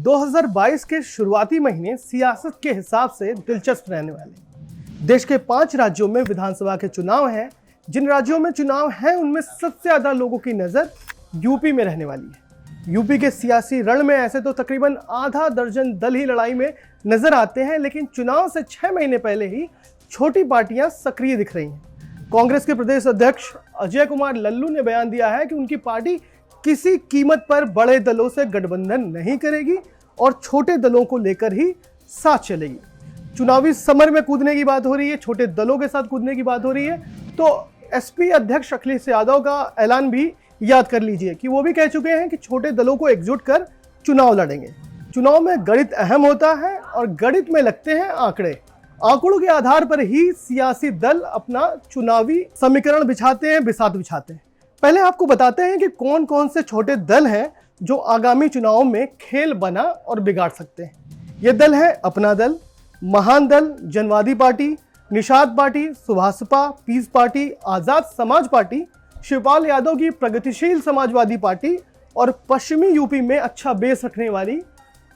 2022 के शुरुआती महीने सियासत के हिसाब से दिलचस्प रहने वाले। देश के 5 राज्यों में विधानसभा के चुनाव हैं। जिन राज्यों में चुनाव हैं उनमें सबसे ज्यादा लोगों की नजर यूपी में रहने वाली है। यूपी के सियासी रण में ऐसे तो तकरीबन आधा दर्जन दल ही लड़ाई में नजर आते हैं, लेकिन चुनाव से 6 महीने पहले ही छोटी पार्टियां सक्रिय दिख रही हैं। कांग्रेस के प्रदेश अध्यक्ष अजय कुमार लल्लू ने बयान दिया है कि उनकी पार्टी किसी कीमत पर बड़े दलों से गठबंधन नहीं करेगी और छोटे दलों को लेकर ही साथ चलेगी। चुनावी समर में कूदने की बात हो रही है, छोटे दलों के साथ कूदने की बात हो रही है, तो एसपी अध्यक्ष अखिलेश यादव का ऐलान भी याद कर लीजिए कि वो भी कह चुके हैं कि छोटे दलों को एकजुट कर चुनाव लड़ेंगे। चुनाव में गणित अहम होता है और गणित में लगते हैं आंकड़े। आंकड़ों के आधार पर ही सियासी दल अपना चुनावी समीकरण बिछाते हैं, बिसात बिछाते हैं। पहले आपको बताते हैं कि कौन कौन से छोटे दल हैं जो आगामी चुनाव में खेल बना और बिगाड़ सकते हैं। ये दल है अपना दल, Mahan Dal, Janvadi Party, Nishad Party, Subhaspa, Peace Party, Azad Samaj Party, Shivpal Yadav की प्रगतिशील समाजवादी पार्टी और पश्चिमी यूपी में अच्छा बेस रखने वाली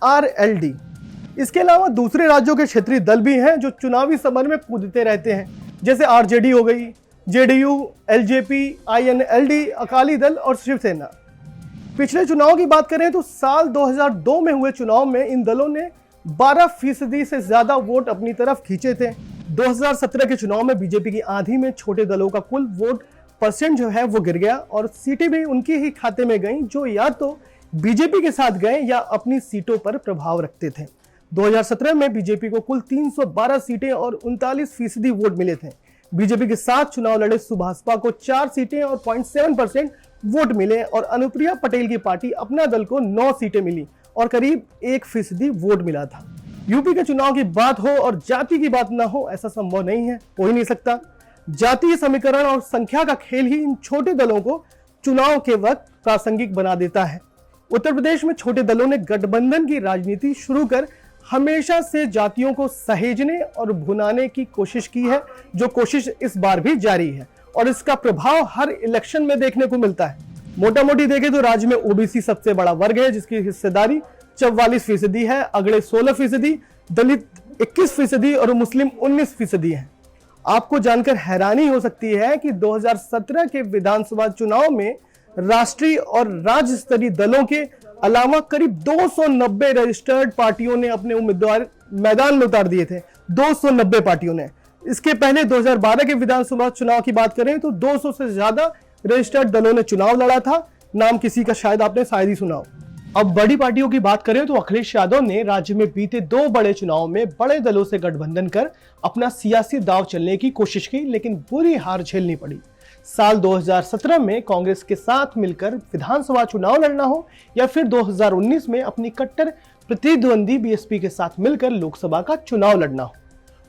आरएलडी। इसके अलावा दूसरे राज्यों के क्षेत्रीय दल भी हैं जो चुनावी समर में कूदते रहते हैं, जैसे आरजेडी हो गई, JDU, LJP, INLD, Akali Dal और शिवसेना। पिछले चुनाव की बात करें तो साल 2002 में हुए चुनाव में इन दलों ने 12% से ज्यादा वोट अपनी तरफ खींचे थे। 2017 के चुनाव में बीजेपी की आंधी में छोटे दलों का कुल वोट परसेंट जो है वो गिर गया और सीटें भी उनके ही खाते में गईं जो या तो बीजेपी के साथ गए या अपनी सीटों पर प्रभाव रखते थे। 2017 में बीजेपी को कुल 312 सीटें और 39% वोट मिले थे। बीजेपी के साथ चुनाव लड़े सुभाषपा को 4 सीटें और 0.7% वोट मिले और अनुप्रिया पटेल की पार्टी अपना दल को 9 सीटें मिली और करीब 1% वोट मिला था। यूपी के चुनाव की बात हो और जाति की बात ना हो, ऐसा संभव नहीं है, हो ही नहीं सकता। जातीय समीकरण और संख्या का खेल ही इन छोटे दलों को चुनाव के वक्त प्रासंगिक बना देता है। उत्तर प्रदेश में छोटे दलों ने गठबंधन की राजनीति शुरू कर हमेशा से जातियों को सहेजने और भुनाने की कोशिश की है, जो कोशिश इस बार भी जारी है और इसका प्रभाव हर इलेक्शन में देखने को मिलता है। मोटा मोटी देखें तो राज्य में ओबीसी सबसे बड़ा वर्ग है जिसकी हिस्सेदारी 44% है, अगड़े 16%, दलित 21% और मुस्लिम 19% है। आपको जानकर हैरानी हो सकती है कि 2017 के विधानसभा चुनाव में राष्ट्रीय और राज्य स्तरीय दलों के अलावा करीब 290 रजिस्टर्ड पार्टियों ने अपने उम्मीदवार मैदान में उतार दिए थे। 290 पार्टियों ने। इसके पहले 2012 के विधानसभा चुनाव की बात करें तो 200 से ज्यादा रजिस्टर्ड दलों ने चुनाव लड़ा था। नाम किसी का शायद ही सुना हो। अब बड़ी पार्टियों की बात करें तो अखिलेश यादव ने राज्य में बीते 2 बड़े चुनाव में बड़े दलों से गठबंधन कर अपना सियासी दांव चलने की कोशिश की, लेकिन बुरी हार झेलनी पड़ी। साल 2017 में कांग्रेस के साथ मिलकर विधानसभा चुनाव लड़ना हो या फिर 2019 में अपनी कट्टर प्रतिद्वंदी बीएसपी के साथ मिलकर लोकसभा का चुनाव लड़ना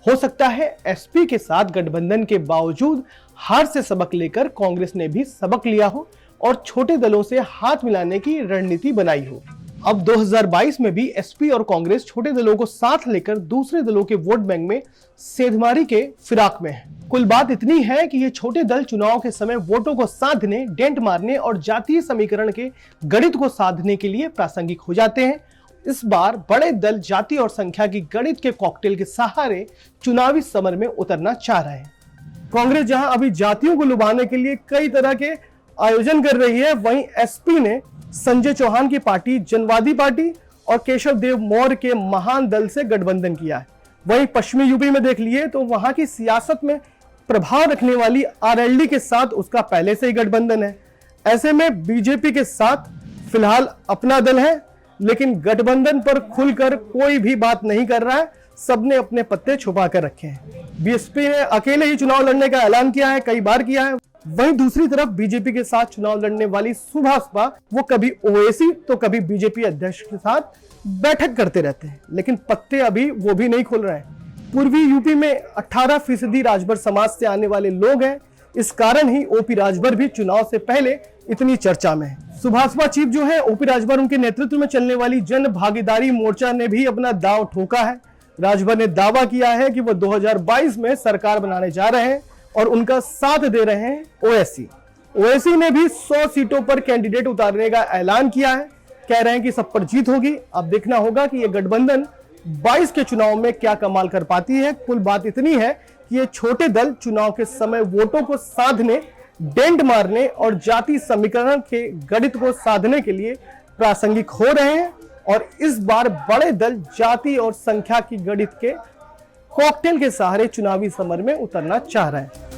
हो सकता है एसपी के साथ गठबंधन के बावजूद हार से सबक लेकर कांग्रेस ने भी सबक लिया हो और छोटे दलों से हाथ मिलाने की रणनीति बनाई हो। अब 2022 में भी एसपी और कांग्रेस छोटे दलों को साथ लेकर दूसरे दलों के वोट बैंक में सेंधमारी के फिराक में है। कुल बात इतनी है कि ये छोटे दल चुनाव के समय वोटों को साधने, डेंट मारने और जातीय समीकरण के गणित को साधने के लिए प्रासंगिक हो जाते हैं। इस बार बड़े दल जाति और संख्या की गणित के कॉकटेल के सहारे चुनावी समर में उतरना चाह रहे हैं। कांग्रेस जहां अभी जातियों को लुभाने के लिए कई तरह के आयोजन कर रही है, वहीं एसपी ने संजय चौहान की पार्टी जनवादी पार्टी और केशव देव मौर्य के महान दल से गठबंधन किया है। वहीं पश्चिमी यूपी में देख लिए तो वहां की सियासत में प्रभाव रखने वाली आरएलडी के साथ उसका पहले से ही गठबंधन है। ऐसे में बीजेपी के साथ फिलहाल अपना दल है, लेकिन गठबंधन पर खुलकर कोई भी बात नहीं कर रहा है। सबने अपने पत्ते छुपा कर रखे हैं। बीएसपी ने अकेले ही चुनाव लड़ने का ऐलान किया है, कई बार किया है। वहीं दूसरी तरफ बीजेपी के साथ चुनाव लड़ने वाली सुभाषपा वो कभी ओवैसी तो कभी बीजेपी अध्यक्ष के साथ बैठक करते रहते हैं, लेकिन पत्ते अभी वो भी नहीं खुल रहे हैं। पूर्वी यूपी में 18% राजभर समाज से आने वाले लोग हैं। इस कारण ही ओपी राजभर भी चुनाव से पहले इतनी चर्चा में है। सुभाषपा चीफ जो है ओपी राजभर, उनके नेतृत्व में चलने वाली जन भागीदारी मोर्चा ने भी अपना दांव ठोका है। राजभर ने दावा किया है कि वो 2022 में सरकार बनाने जा रहे हैं और उनका साथ दे रहे हैं ओवैसी। ओवैसी ने भी 100 सीटों पर कैंडिडेट उतारने का ऐलान किया है। कह रहे हैं कि सब पर जीत होगी। अब देखना होगा कि ये गठबंधन 22 के चुनाव में क्या कमाल कर पाती है। कुल बात इतनी है कि ये छोटे दल चुनाव के समय वोटों को साधने, डेंट मारने और जाति समीकरण के गणित को साधने के लिए प्रासंगिक हो रहे हैं और इस बार बड़े दल जाति और संख्या की गणित के कॉकटेल के सहारे चुनावी समर में उतरना चाह रहे हैं।